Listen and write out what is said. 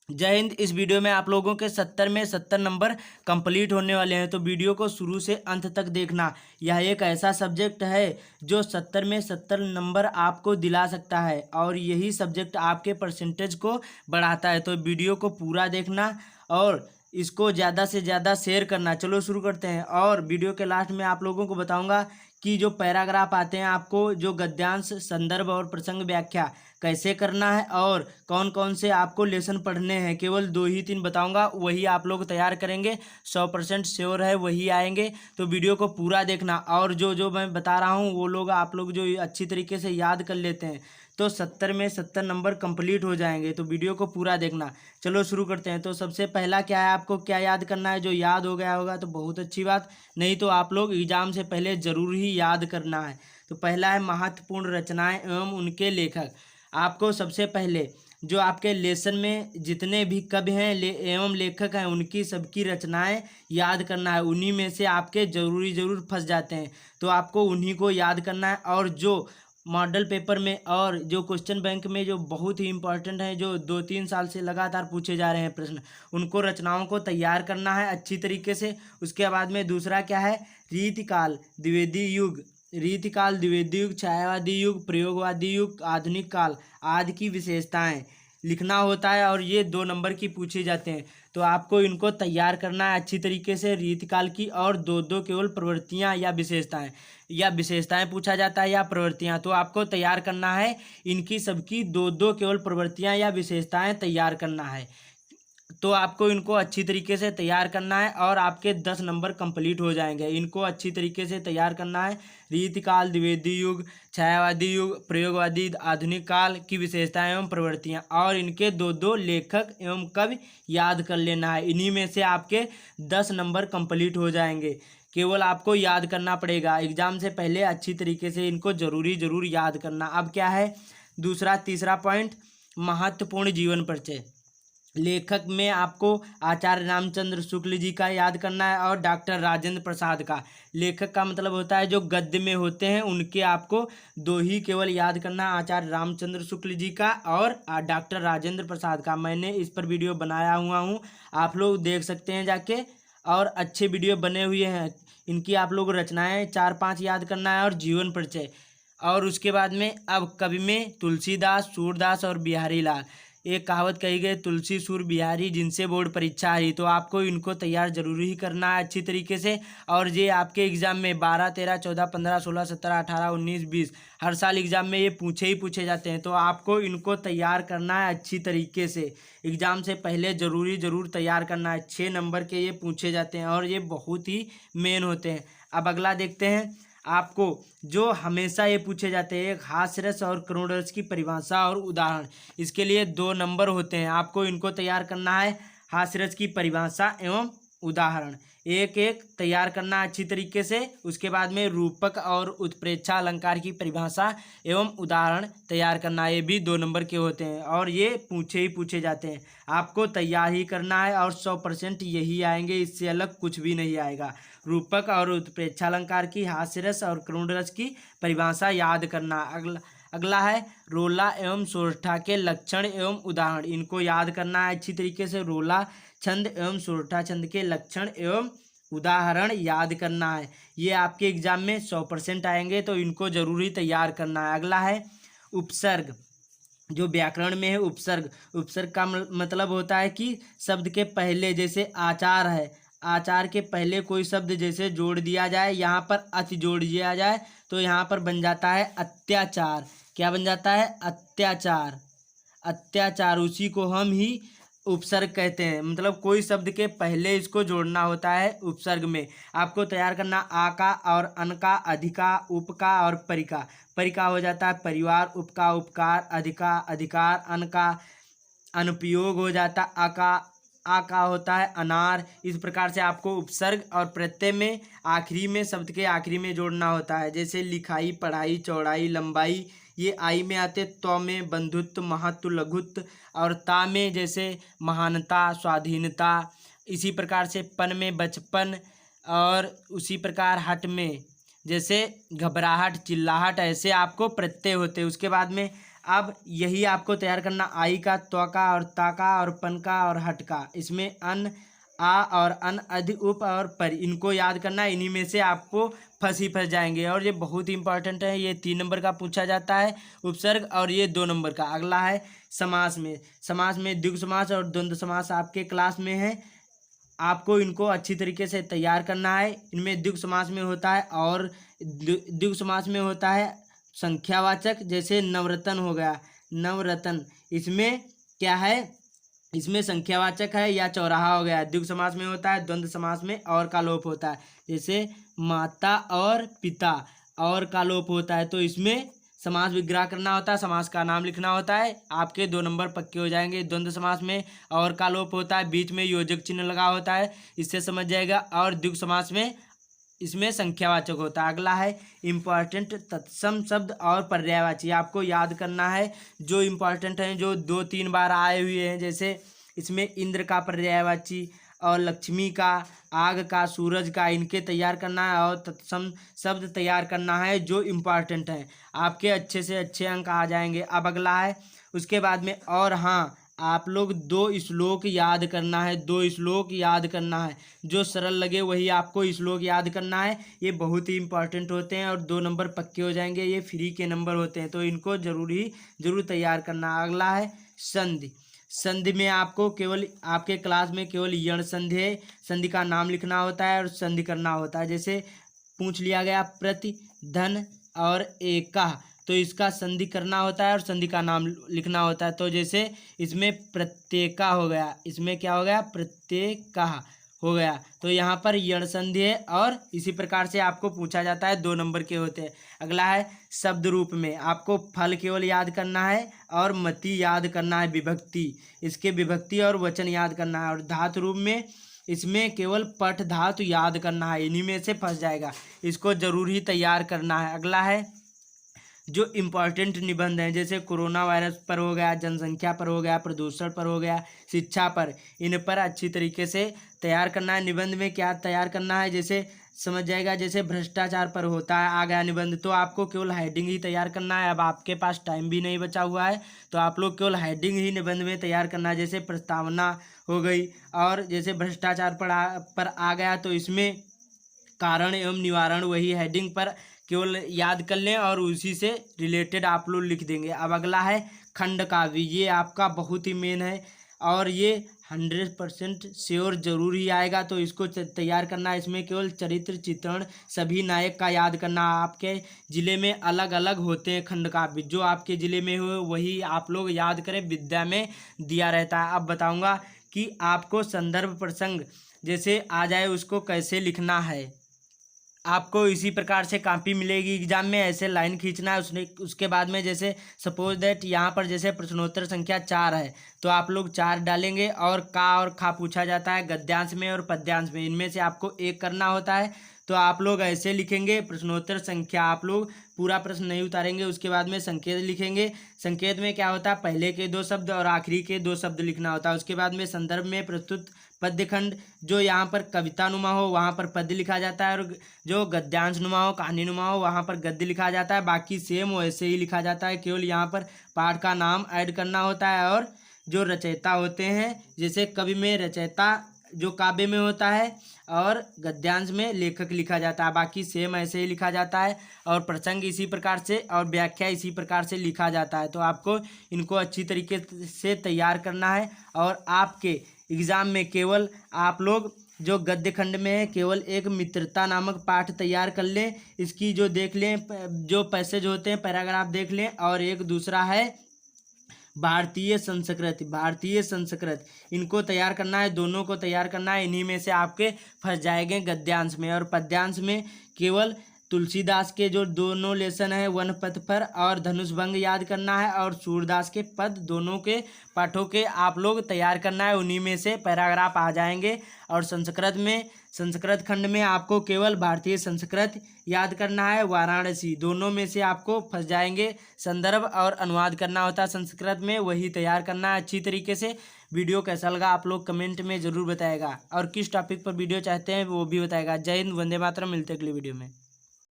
जय हिंद। इस वीडियो में आप लोगों के 70 में 70 नंबर कंप्लीट होने वाले हैं, तो वीडियो को शुरू से अंत तक देखना। यह एक ऐसा सब्जेक्ट है जो 70 में 70 नंबर आपको दिला सकता है और यही सब्जेक्ट आपके परसेंटेज को बढ़ाता है। तो वीडियो को पूरा देखना और इसको ज़्यादा से ज़्यादा शेयर करना। चलो शुरू करते हैं। और वीडियो के लास्ट में आप लोगों को बताऊंगा कि जो पैराग्राफ आते हैं आपको, जो गद्यांश, संदर्भ और प्रसंग व्याख्या कैसे करना है और कौन कौन से आपको लेसन पढ़ने हैं, केवल 2 ही 3 बताऊंगा, वही आप लोग तैयार करेंगे। 100% श्योर है वही आएंगे। तो वीडियो को पूरा देखना और जो जो मैं बता रहा हूँ वो लोग आप लोग जो अच्छी तरीके से याद कर लेते हैं तो 70 में 70 नंबर कंप्लीट हो जाएंगे। तो वीडियो को पूरा देखना। चलो शुरू करते हैं। तो सबसे पहला क्या है, आपको क्या याद करना है? जो याद हो गया होगा तो बहुत अच्छी बात, नहीं तो आप लोग एग्जाम से पहले ज़रूर ही याद करना है। तो पहला है महत्वपूर्ण रचनाएं एवं उनके लेखक। आपको सबसे पहले जो आपके लेसन में जितने भी कवि हैं एवं लेखक हैं उनकी सबकी रचनाएं याद करना है। उन्हीं में से आपके ज़रूर फंस जाते हैं, तो आपको उन्हीं को याद करना है। और जो मॉडल पेपर में और जो क्वेश्चन बैंक में जो बहुत ही इंपॉर्टेंट है, जो 2-3 साल से लगातार पूछे जा रहे हैं प्रश्न, उनको रचनाओं को तैयार करना है अच्छी तरीके से। उसके बाद में दूसरा क्या है, रीतिकाल, द्विवेदी युग, रीतिकाल, द्विवेदी युग, छायावादी युग, प्रयोगवादी युग, आधुनिक काल आदि की विशेषताएं लिखना होता है और ये 2 नंबर की पूछे जाते हैं। तो आपको इनको तैयार करना है अच्छी तरीके से, रीतिकाल की। और 2-2 केवल प्रवृत्तियां या विशेषताएं पूछा जाता है या प्रवृत्तियां, तो आपको तैयार करना है इनकी सबकी 2-2 केवल प्रवृत्तियां या विशेषताएं तैयार करना है। तो आपको इनको अच्छी तरीके से तैयार करना है और आपके 10 नंबर कंप्लीट हो जाएंगे। इनको अच्छी तरीके से तैयार करना है। रीतिकाल, द्विवेदी युग, छायावादी युग, प्रयोगवादी, आधुनिक काल की विशेषताएं एवं प्रवृत्तियां, और इनके 2-2 लेखक एवं कवि याद कर लेना है। इन्हीं में से आपके 10 नंबर कंप्लीट हो जाएंगे। केवल आपको याद करना पड़ेगा। एग्जाम से पहले अच्छी तरीके से इनको जरूर याद करना। अब क्या है तीसरा पॉइंट, महत्वपूर्ण जीवन परिचय। लेखक में आपको आचार्य रामचंद्र शुक्ल जी का याद करना है और डॉक्टर राजेंद्र प्रसाद का। लेखक का मतलब होता है जो गद्य में होते हैं, उनके आपको 2 ही केवल याद करना है, आचार्य रामचंद्र शुक्ल जी का और डॉक्टर राजेंद्र प्रसाद का। मैंने इस पर वीडियो बनाया हुआ हूँ, आप लोग देख सकते हैं जाके, और अच्छे वीडियो बने हुए हैं। इनकी आप लोग रचनाएं 4-5 याद करना है और जीवन परिचय। और उसके बाद में अब कवि में तुलसीदास, सूरदास और बिहारी लाल। एक कहावत कही गई, तुलसी सूर बिहारी जिनसे बोर्ड परीक्षा हारी। तो आपको इनको तैयार जरूर ही करना है अच्छी तरीके से। और ये आपके एग्जाम में 12, 13, 14, 15, 16, 17, 18, 19, 20 हर साल एग्जाम में ये पूछे जाते हैं। तो आपको इनको तैयार करना है अच्छी तरीके से। एग्जाम से पहले जरूर तैयार करना है। 6 नंबर के ये पूछे जाते हैं और ये बहुत ही मेन होते हैं। अब अगला देखते हैं। आपको जो हमेशा ये पूछे जाते हैं, एक हास्य रस और करुण रस की परिभाषा और उदाहरण। इसके लिए 2 नंबर होते हैं, आपको इनको तैयार करना है। हास्य रस की परिभाषा एवं उदाहरण एक एक तैयार करना अच्छी तरीके से। उसके बाद में रूपक और उत्प्रेक्षा अलंकार की परिभाषा एवं उदाहरण तैयार करना, ये भी 2 नंबर के होते हैं और ये पूछे जाते हैं। आपको तैयार ही करना है और 100% यही आएंगे, इससे अलग कुछ भी नहीं आएगा। रूपक और उत्प्रेक्षा अलंकार की, हास्य रस और करुण रस की परिभाषा याद करना। अगला है रोला एवं सोरठा के लक्षण एवं उदाहरण। इनको याद करना है अच्छी तरीके से। रोला छंद एवं सोरठा छंद के लक्षण एवं उदाहरण याद करना है। ये आपके एग्जाम में 100% आएंगे, तो इनको जरूर ही तैयार करना है। अगला है उपसर्ग। जो व्याकरण में है उपसर्ग का मतलब होता है कि शब्द के पहले, जैसे आचार है, आचार के पहले कोई शब्द जैसे जोड़ दिया जाए, यहाँ पर अति जोड़ दिया जाए तो यहाँ पर बन जाता है अत्याचार। क्या बन जाता है? अत्याचार। अत्याचार, उसी को हम ही उपसर्ग कहते हैं। मतलब कोई शब्द के पहले इसको जोड़ना होता है उपसर्ग में। आपको तैयार करना आ का और अन का, अधिका, उप का और परिका। परिका हो जाता है परिवार, उप का उपकार, अधिका अधिकार, अन का अनुपयोग हो जाता है अका, आ का होता है अनार। इस प्रकार से आपको उपसर्ग और प्रत्यय में आखिरी में, शब्द के आखिरी में जोड़ना होता है। जैसे लिखाई, पढ़ाई, चौड़ाई, लंबाई, ये आई में आते। तो में बंधुत्व, महत्व, लघुत्व, और ता में जैसे महानता, स्वाधीनता। इसी प्रकार से पन में बचपन, और उसी प्रकार हट में जैसे घबराहट, चिल्लाहट, ऐसे आपको प्रत्यय होते हैं। उसके बाद में अब यही आपको तैयार करना, आई का, त्वका और ताका और पन का और हट का। इसमें अन, आ और अन, अधि, उप और पर, इनको याद करना। इन्हीं में से आपको फंस जाएंगे और ये बहुत ही इंपॉर्टेंट है। ये 3 नंबर का पूछा जाता है उपसर्ग, और ये 2 नंबर का। अगला है समास में। समास में द्विगु समास और द्वंद्व समास आपके क्लास में है, आपको इनको अच्छी तरीके से तैयार करना है। इनमें द्विगु समास में होता है और द्विगु समास में होता है संख्यावाचक, जैसे नवरत्न हो गया, नवरत्न। इसमें क्या है, इसमें संख्यावाचक है, या चौराहा हो गया। द्विगु समास में होता है, द्वंद्व समास में और का लोप होता है, जैसे माता और पिता, और का लोप होता है। तो इसमें समास विग्रह करना होता है, समास का नाम लिखना होता है, आपके 2 नंबर पक्के हो जाएंगे। द्वंद्व समास में और का लोप होता है, बीच में योजक चिन्ह लगा होता है, इससे समझ जाएगा। और द्विगु समास में इसमें संख्यावाचक होता है। अगला है इम्पॉर्टेंट तत्सम शब्द और पर्यायवाची, आपको याद करना है जो इम्पॉर्टेंट हैं, जो 2-3 बार आए हुए हैं। जैसे इसमें इंद्र का पर्यायवाची और लक्ष्मी का, आग का, सूरज का, इनके तैयार करना है और तत्सम शब्द तैयार करना है जो इम्पॉर्टेंट है, आपके अच्छे से अच्छे अंक आ जाएंगे। अब अगला है उसके बाद में, और हाँ आप लोग 2 श्लोक याद करना है, 2 श्लोक याद करना है, जो सरल लगे वही आपको श्लोक याद करना है। ये बहुत ही इंपॉर्टेंट होते हैं और 2 नंबर पक्के हो जाएंगे, ये फ्री के नंबर होते हैं, तो इनको जरूर तैयार करना। अगला है संधि। संधि में आपको केवल आपके क्लास में केवल यण संधि है, संधि का नाम लिखना होता है और संधि करना होता है। जैसे पूछ लिया गया प्रति, धन और एका, तो इसका संधि करना होता है और संधि का नाम लिखना होता है। तो जैसे इसमें प्रत्येका हो गया, इसमें क्या हो गया, प्रत्येका हो गया, तो यहाँ पर यण संधि है और इसी प्रकार से आपको पूछा जाता है, 2 नंबर के होते हैं। अगला है शब्द रूप में, आपको फल केवल याद करना है और मति याद करना है, विभक्ति, इसके विभक्ति और वचन याद करना है। और धातु रूप में इसमें केवल पठ धातु याद करना है, इन्हीं में से फंस जाएगा, इसको जरूर ही तैयार करना है। अगला है जो इम्पॉर्टेंट निबंध हैं, जैसे कोरोना वायरस पर हो गया, जनसंख्या पर हो गया, प्रदूषण पर हो गया, शिक्षा पर, इन पर अच्छी तरीके से तैयार करना है। निबंध में क्या तैयार करना है, जैसे समझ जाएगा, जैसे भ्रष्टाचार पर होता है, आ गया निबंध, तो आपको केवल हेडिंग ही तैयार करना है। अब आपके पास टाइम भी नहीं बचा हुआ है, तो आप लोग केवल हेडिंग ही निबंध में तैयार करना है। जैसे प्रस्तावना हो गई, और जैसे भ्रष्टाचार पर आ गया, तो इसमें कारण एवं निवारण, वही हेडिंग पर केवल याद कर लें और उसी से रिलेटेड आप लोग लिख देंगे। अब अगला है खंड काव्य, ये आपका बहुत ही मेन है और ये 100% श्योर जरूर ही आएगा, तो इसको तैयार करना है। इसमें केवल चरित्र चित्रण सभी नायक का याद करना। आपके ज़िले में अलग अलग होते हैं खंड काव्य, जो आपके ज़िले में हो वही आप लोग याद करें, विद्या में दिया रहता है। अब बताऊंगा कि आपको संदर्भ प्रसंग जैसे आ जाए उसको कैसे लिखना है। आपको इसी प्रकार से कॉपी मिलेगी एग्जाम में, ऐसे लाइन खींचना है। उसके बाद में जैसे सपोज दैट यहाँ पर जैसे प्रश्नोत्तर संख्या 4 है, तो आप लोग 4 डालेंगे और का और खा पूछा जाता है गद्यांश में और पद्यांश में, इनमें से आपको एक करना होता है। तो आप लोग ऐसे लिखेंगे प्रश्नोत्तर संख्या, आप लोग पूरा प्रश्न नहीं उतारेंगे, उसके बाद में संकेत लिखेंगे। संकेत में क्या होता है, पहले के 2 शब्द और आखिरी के 2 शब्द लिखना होता है। उसके बाद में संदर्भ में प्रस्तुत पद्य खंड, जो यहाँ पर कविता नुमा हो वहाँ पर पद्य लिखा जाता है, और जो गद्यांश नुमा हो, कहानी नुमा हो, वहाँ पर गद्य लिखा जाता है। बाकी सेम वैसे ही लिखा जाता है, केवल यहाँ पर पाठ का नाम ऐड करना होता है। और जो रचयिता होते हैं, जैसे कवि में रचयिता जो काव्य में होता है और गद्यांश में लेखक लिखा जाता है, बाकी सेम ऐसे ही लिखा जाता है। और प्रसंग इसी प्रकार से और व्याख्या इसी प्रकार से लिखा जाता है। तो आपको इनको अच्छी तरीके से तैयार करना है। और आपके एग्ज़ाम में केवल आप लोग जो गद्य खंड में है, केवल एक मित्रता नामक पाठ तैयार कर लें, इसकी जो देख लें, जो पैसेज होते हैं पैराग्राफ देख लें। और एक दूसरा है भारतीय संस्कृत, भारतीय संस्कृत, इनको तैयार करना है, दोनों को तैयार करना है। इन्हीं में से आपके फंस जाएंगे गद्यांश में। और पद्यांश में केवल तुलसीदास के जो दोनों लेसन हैं, वन पथ पर और धनुष भंग याद करना है, और सूरदास के पद, दोनों के पाठों के आप लोग तैयार करना है, उन्हीं में से पैराग्राफ आ जाएंगे। और संस्कृत में, संस्कृत खंड में आपको केवल भारतीय संस्कृत याद करना है, वाराणसी, दोनों में से आपको फंस जाएंगे। संदर्भ और अनुवाद करना होता है संस्कृत में, वही तैयार करना है अच्छी तरीके से। वीडियो कैसा लगा आप लोग कमेंट में ज़रूर बताएगा, और किस टॉपिक पर वीडियो चाहते हैं वो भी बताएगा। जय हिंद, वंदे मातरम, मिलते हैं अगली वीडियो में।